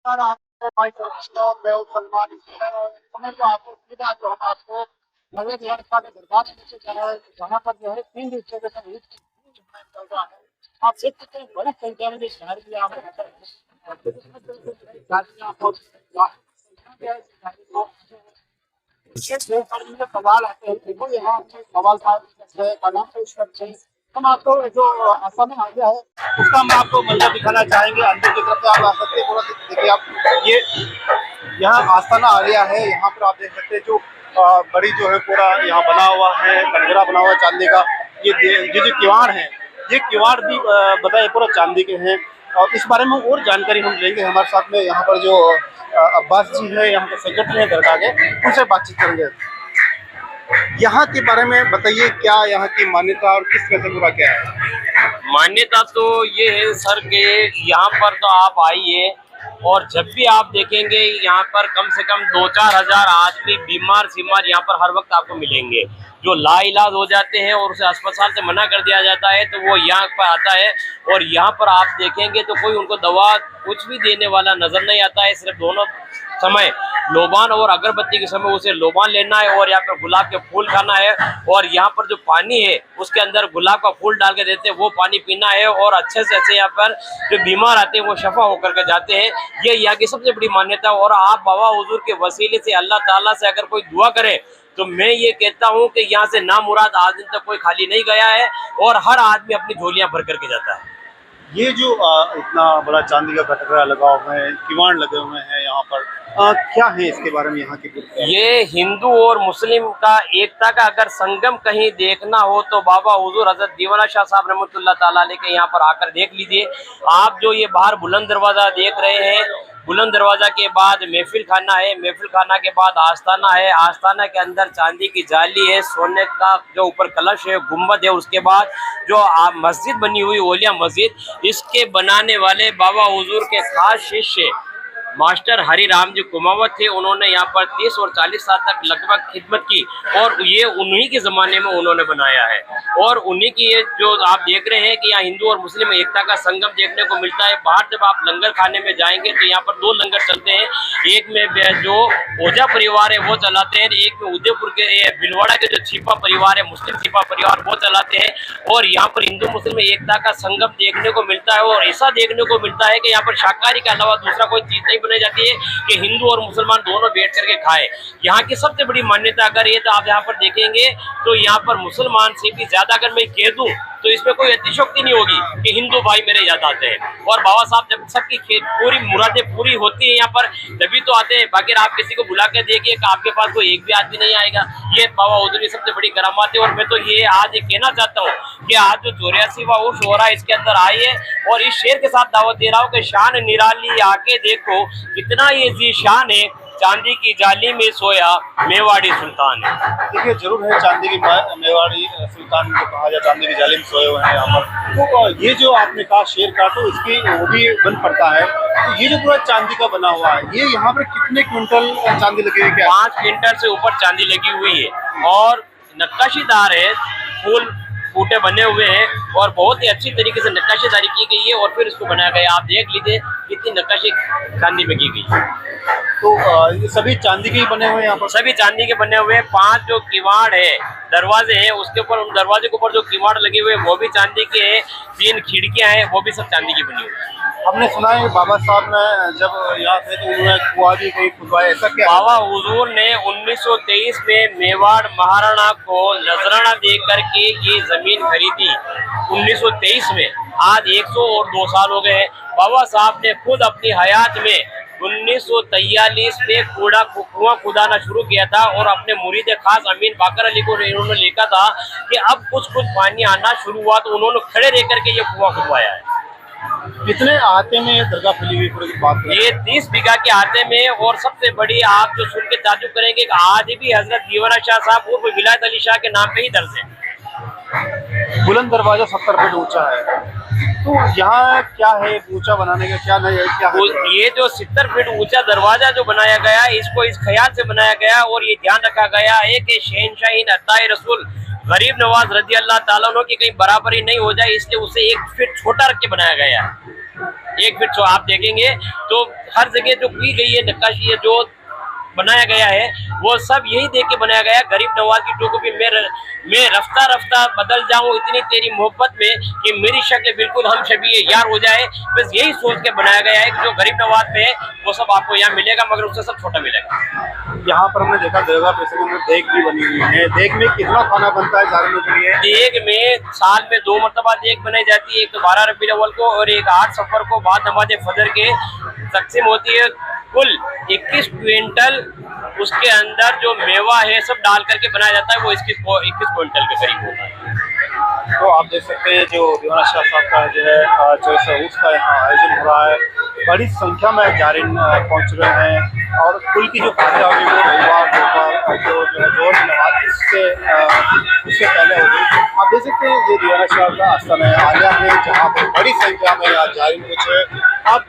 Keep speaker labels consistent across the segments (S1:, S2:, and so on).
S1: आपको मैं सलमान समय तो आपको सुविधा जो हम आपको नवे व्यवस्था के दरबार में लेके जा रहा है जहाँ पर जो है 3 दिवसीय चल रहा है। आप देख सकते हैं बड़ी संख्या में शहरी सवाल आते हैं देखो यहाँ सवाल का नाम से हम आपको जो आसान आ गया है उसका हम आपको मंजर दिखाना चाहेंगे। अंदर की तरफ से आप आ सकते हैं। देखिए आप ये यहाँ आस्थाना आ गया है। यहाँ पर आप देख सकते हैं जो बड़ी जो है पूरा यहाँ बना हुआ है कटघरा बना हुआ है चांदी का। ये जो किवाड़ है ये किवाड़ भी बताए पूरा चांदी के हैं। और इस बारे में और जानकारी हम लेंगे। हमारे साथ में यहाँ पर जो अब्बास जी है यहाँ के सेक्रेटरी है दरगाह के, उनसे बातचीत करेंगे। यहाँ के बारे में बताइए क्या यहाँ की मान्यता और किस तरह से पूरा क्या है?
S2: मान्यता तो ये है सर के यहाँ पर तो आप आइए और जब भी आप देखेंगे यहाँ पर कम से कम 2-4 हज़ार आदमी बीमार यहाँ पर हर वक्त आपको मिलेंगे। जो लाइलाज हो जाते हैं और उसे अस्पताल से मना कर दिया जाता है तो वो यहाँ पर आता है और यहाँ पर आप देखेंगे तो कोई उनको दवा कुछ भी देने वाला नजर नहीं आता है। सिर्फ दोनों समय लोबान और अगरबत्ती के समय उसे लोबान लेना है और यहाँ पर गुलाब के फूल खाना है और यहाँ पर जो पानी है उसके अंदर गुलाब का फूल डाल के देते हैं वो पानी पीना है और अच्छे से अच्छे यहाँ पर जो बीमार आते हैं वो शफा होकर के जाते हैं। ये यहाँ की सबसे बड़ी मान्यता है। और आप बाबा हुजूर के वसीले से अल्लाह ताला से अगर कोई दुआ करे तो मैं ये कहता हूँ कि यहाँ से नामुराद आज दिन तक कोई खाली नहीं गया है और हर आदमी अपनी झोलियाँ भर करके जाता है।
S1: ये जो इतना बड़ा चांदी का कटघरा लगा हुआ है, किवाड़ लगे हुए हैं यहाँ पर, क्या है इसके बारे में यहाँ की?
S2: ये हिंदू और मुस्लिम का एकता का अगर संगम कहीं देखना हो तो बाबा हुजूर हजरत दीवाना शाह साहब रहमतुल्लाह ताला अलैह के यहाँ पर आकर देख लीजिए। आप जो ये बाहर बुलंद दरवाजा देख रहे हैं, बुलंद दरवाजा के बाद महफिल खाना है, महफिल खाना के बाद आस्थाना है, आस्थाना के अंदर चांदी की जाली है, सोने का जो ऊपर कलश है, गुम्बद है, उसके बाद जो मस्जिद बनी हुई ओलिया मस्जिद, इसके बनाने वाले बाबा हुजूर के खास शिष्य मास्टर हरि राम जी कुमावत थे। उन्होंने यहाँ पर 30 और 40 साल तक लगभग खिदमत की और ये उन्हीं के ज़माने में उन्होंने बनाया है। और उन्हीं की ये जो आप देख रहे हैं कि यहाँ हिंदू और मुस्लिम एकता का संगम देखने को मिलता है। बाहर जब आप लंगर खाने में जाएंगे तो यहाँ पर 2 लंगर चलते हैं। एक में जो ओझा परिवार है वो चलाते हैं, एक में उदयपुर के भिलवाड़ा के जो छिपा परिवार है, मुस्लिम छिपा परिवार, वो चलाते हैं। और यहाँ पर हिंदू मुस्लिम एकता का संगम देखने को मिलता है और ऐसा देखने को मिलता है कि यहाँ पर शाकाहारी के अलावा दूसरा कोई चीज़ नहीं बनाई जाती है कि हिंदू और मुसलमान दोनों बैठ करके खाए। यहाँ की सबसे बड़ी मान्यता अगर ये तो आप यहाँ पर देखेंगे तो यहाँ पर मुसलमान से भी ज्यादा अगर मैं कह दूं तो इसमें कोई अतिशोक्ति नहीं होगी कि हिंदू भाई मेरे याद आते हैं। और बाबा साहब जब सबकी पूरी मुरादें पूरी होती है यहाँ पर तभी तो आते हैं। बाकी आप किसी को बुला के देखिए कि आपके पास कोई एक भी आदमी नहीं आएगा। ये बाबा हुजूर की सबसे बड़ी करामात है। और मैं तो ये आज ये कहना चाहता हूँ कि आज जो 84वां उर्स हो रहा है इसके अंदर आइए और इस शेर के साथ दावत दे रहा हूँ कि शान निराली आके देखो कितना ये जीशान है, चांदी की जाली में सोया मेवाड़ी सुल्तान है।
S1: देखिए जरूर है चांदी की मेवाड़ी सुल्तान को कहा जाए, चांदी की जाली में सोए हुए हैं यहाँ पर। तो ये जो आपने कहा शेर का तो इसकी वो भी बन पड़ता है। तो ये जो पूरा चांदी का बना हुआ है ये यहाँ पर कितने क्विंटल चांदी लगी हुई है?
S2: 5 क्विंटल से ऊपर चांदी लगी हुई है और नक्काशीदार है, फूल फूटे बने हुए हैं और बहुत ही अच्छी तरीके से नक्काशीदारी की गई है और फिर इसको बनाया गया। आप देख लीजिए कितनी नक्काशी चांदी में की गई है।
S1: तो ये सभी चांदी के ही बने हुए हैं यहाँ पर?
S2: सभी चांदी के बने हुए हैं। 5 जो किवाड़ है, दरवाजे हैं, उसके ऊपर उन दरवाजे के ऊपर जो किवाड़ लगे हुए हैं वो भी चांदी के हैं। 3 खिड़कियां हैं वो भी सब चांदी की बनी हुई है।
S1: हमने सुना है बाबा साहब ने जब यहाँ थे तो उन्होंने कुआं भी कहीं खुदवाया, ऐसा क्या है?
S2: बाबा हुजूर ने 1923 में मेवाड़ महाराणा को नजराना दे करके ये जमीन खरीदी 1923 में। आज 102 साल हो गए हैं। बाबा साहब ने खुद अपनी हयात में 1943 में कुआं खुदाना शुरू किया था और अपने मुरीद खास अमीन बाकर अली को इन्होंने लिखा था कि अब कुछ पानी आना शुरू हुआ तो उन्होंने खड़े रह करके ये कुआं खुदवाया है।
S1: कितने आते में दरगाह फैली हुई पूरी बात करें?
S2: ये 30 बीघा के आते में, और सबसे बड़ी आप जो सुन के ताजुब करेंगे कि आज भी हजरत दीवाना शाह साहब उर्फ विलायत अली शाह के नाम पे ही दर्ज है।
S1: बुलंद दरवाजा 70 फीट ऊंचा है, तो यहाँ क्या है ऊंचा बनाने का, क्या नहीं है, क्या है?
S2: ये जो 70 फीट ऊंचा दरवाजा जो बनाया गया, इसको इस ख्याल से बनाया गया और ये ध्यान रखा गया है कि शहनशाहीन अताए रसूल गरीब नवाज रजी अल्लाह ताला अन्हु की कहीं बराबरी नहीं हो जाए, इसलिए उसे 1 फीट छोटा रख के बनाया गया है। 1 फीट आप देखेंगे तो हर जगह जो की गई है नक्काशी है, जो बनाया गया है, वो सब यही देख के बनाया गया। गरीब नवाज की जो भी मैं रफ्ता रफ्ता बदल जाऊं इतनी तेरी मोहब्बत में कि मेरी शक्ल बिल्कुल हम शबीह यार हो जाए, बस यही सोच के बनाया गया है कि जो गरीब नवाज में है वो सब आपको यहाँ मिलेगा, मगर उससे सब छोटा मिलेगा।
S1: यहाँ पर हमने देखा दरगाह पैसे के अंदर देग भी बनी हुई है। देग में कितना खाना बनता है जाने के लिए?
S2: देग में साल में 2 मरतबा देग बनाई जाती है, एक तो 12 रबीउल अव्वल को और एक 8 सफर को बाद नमाज फजर के तकसीम होती है। कुल 21 क्विंटल उसके अंदर जो मेवा है सब डाल करके बनाया जाता है, वो 21 क्विंटल के करीब होता है।
S1: तो आप देख सकते हैं जो दीवाना शाह साहब का जो है जो उसका यहाँ आयोजन हो रहा है, बड़ी संख्या में जारिन पहुँच रहे हैं और कुल की जो खाते होगी वो रविवार दोपहर जो है जोर नवाज उससे पहले हो गई। आप देख सकते हैं ये दीवाना शाह का आस्थाना है आलिया है, जहाँ पर बड़ी संख्या में यहाँ जारिन कुछ है। आप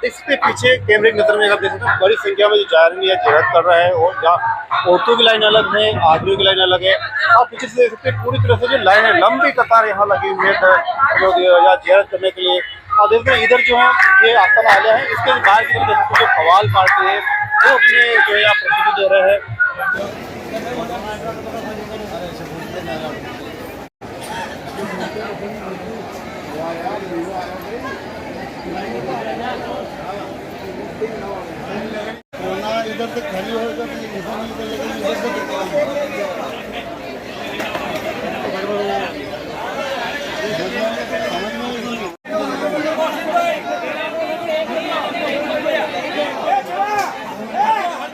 S1: देख सकते हैं पीछे कैमरे की नजर में आप देख सकते हैं बड़ी संख्या में जो जारिन या जियारत कर रहे हैं, और जहाँ औरतों की लाइन अलग है, आदमियों की लाइन अलग है। आप पीछे से देख सकते हैं पूरी तरह से जो लाइन है, लंबी कतार यहाँ लगी हुई है लोग यहाँ जियारत करने के लिए। आप देखते हैं इधर जो है ये आस्थाना आलिया है, इसके बाहर की तरफ देख सकते हैं जो कवाल पार्टी है वो अपने जो है यहाँ प्रस्तुति दे रहे हैं। इधर से खाली होगा तो इधर से